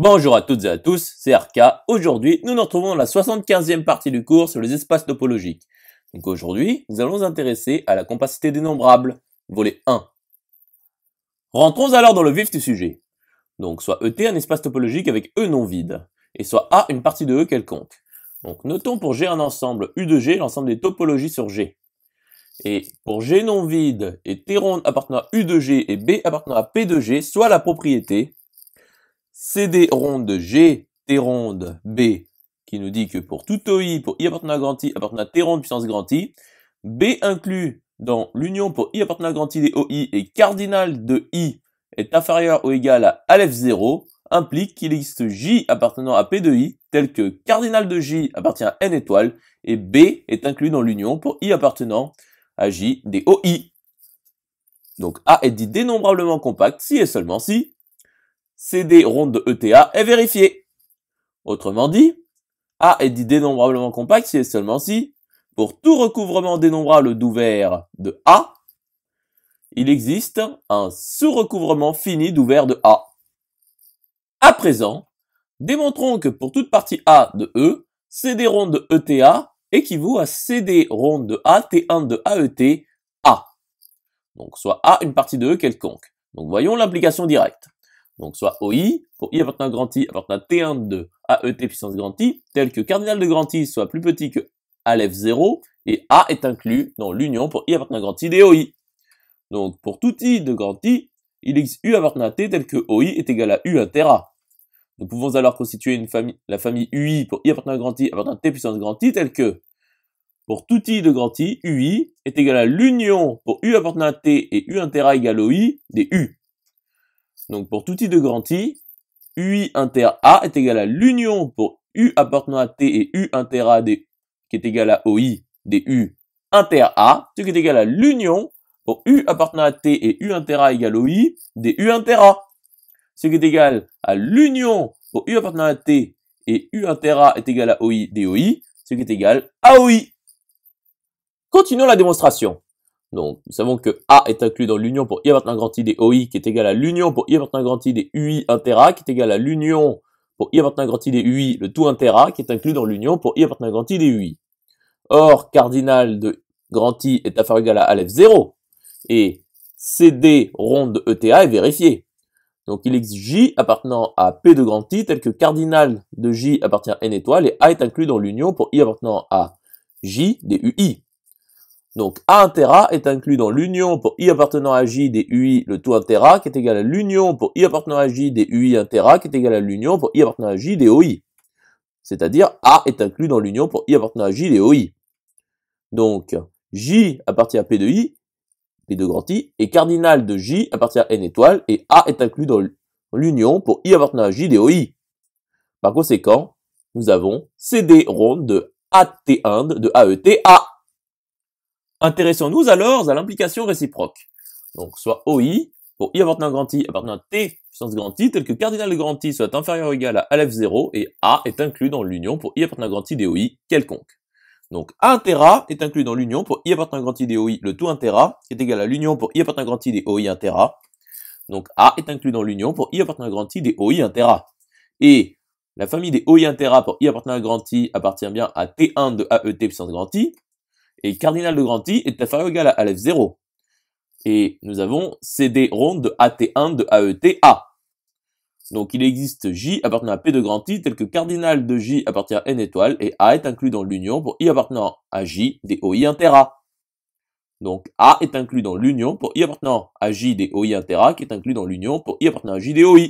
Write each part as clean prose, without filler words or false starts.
Bonjour à toutes et à tous, c'est Arca. Aujourd'hui, nous nous retrouvons dans la 75e partie du cours sur les espaces topologiques. Donc aujourd'hui, nous allons nous intéresser à la compacité dénombrable, volet 1. Rentrons alors dans le vif du sujet. Donc soit ET un espace topologique avec E non vide, et soit A une partie de E quelconque. Donc notons pour G un ensemble U de G l'ensemble des topologies sur G. Et pour G non vide et T ronde appartenant à U de G et B appartenant à P de G, soit la propriété CD ronde de G, T ronde B, qui nous dit que pour tout OI, pour I appartenant à grand I, appartenant à T ronde puissance grand I, B inclus dans l'union pour I appartenant à grand I des OI et cardinal de I est inférieur ou égal à Aleph 0, implique qu'il existe J appartenant à P de I, tel que cardinal de J appartient à N étoile, et B est inclus dans l'union pour I appartenant à J des OI. Donc A est dit dénombrablement compact si et seulement si CD ronde de ETA est vérifié. Autrement dit, A est dit dénombrablement compact si et seulement si, pour tout recouvrement dénombrable d'ouvert de A, il existe un sous-recouvrement fini d'ouvert de A. À présent, démontrons que pour toute partie A de E, CD ronde de ETA équivaut à CD ronde de A T1 de AET A. Donc soit A une partie de E quelconque. Donc voyons l'implication directe. Donc soit OI, pour I appartenant à grand I, appartenant à T1 de AET puissance grand I, tel que cardinal de grand I soit plus petit que Aleph 0, et A est inclus dans l'union pour I appartenant à grand I des OI. Donc pour tout I de grand I, il existe U appartenant à T tel que OI est égal à U inter A. Nous pouvons alors constituer la famille UI pour I appartenant à grand I appartenant à T puissance grand I tel que pour tout I de grand I, UI est égal à l'union pour U appartenant à T et U inter A égale OI des U. Donc pour tout I de grand I, UI inter A est égal à l'union pour U appartenant à T et U inter A qui est égal à OI des U inter A, ce qui est égal à l'union pour U appartenant à T et U inter A égale OI des U inter A, ce qui est égal à l'union pour U appartenant à T et U inter A est égal à OI des OI, ce qui est égal à OI. Continuons la démonstration. Donc, nous savons que A est inclus dans l'union pour I appartenant à grand I des OI qui est égal à l'union pour I appartenant à grand I des UI inter A qui est égal à l'union pour I appartenant à grand I des UI, le tout inter A qui est inclus dans l'union pour I appartenant à grand I des UI. Or, cardinal de grand I est inférieur ou égal à Aleph 0 et CD ronde de ETA est vérifié. Donc, il existe J appartenant à P de grand I tel que cardinal de J appartient à N étoile et A est inclus dans l'union pour I appartenant à J des UI. Donc A inter A est inclus dans l'union pour I appartenant à J des UI, le tout inter A qui est égal à l'union pour I appartenant à J des UI inter A qui est égal à l'union pour I appartenant à J des OI. C'est-à-dire A est inclus dans l'union pour I appartenant à J des OI. Donc J appartient à P de I, P de grand I, et cardinal de J appartient à N étoile, et A est inclus dans l'union pour I appartenant à J des OI. Par conséquent, nous avons CD ronde de AT1 de AET A. Intéressons-nous alors à l'implication réciproque. Donc, soit OI, pour I appartenant à grand I, appartenant à T puissance grand I, tel que cardinal de grand I soit inférieur ou égal à Aleph 0, et A est inclus dans l'union pour I appartenant à grand I des OI quelconque. Donc, A inter A est inclus dans l'union pour I appartenant à grand I des OI, le tout inter A, qui est égal à l'union pour I appartenant à grand I des OI inter A. Donc, A est inclus dans l'union pour I appartenant à grand I des OI inter A. Et la famille des OI inter A pour I appartenant à grand I appartient bien à T1 de AET puissance grand I, et cardinal de grand I est inférieur ou égal à Aleph 0. Et nous avons CD ronde de AT1 de AET A. Donc il existe J appartenant à P de grand I tel que cardinal de J appartient à N étoile et A est inclus dans l'union pour I appartenant à J des OI inter A. Donc A est inclus dans l'union pour I appartenant à J des OI inter A qui est inclus dans l'union pour I appartenant à J des OI.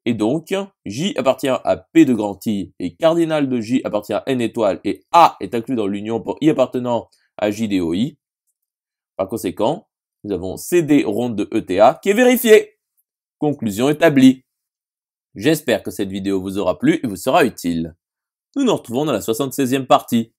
Et donc, J appartient à P de grand I et cardinal de J appartient à N étoile et A est inclus dans l'union pour I appartenant à J des OI. Par conséquent, nous avons CD ronde de ETA qui est vérifié. Conclusion établie. J'espère que cette vidéo vous aura plu et vous sera utile. Nous nous retrouvons dans la 76e partie.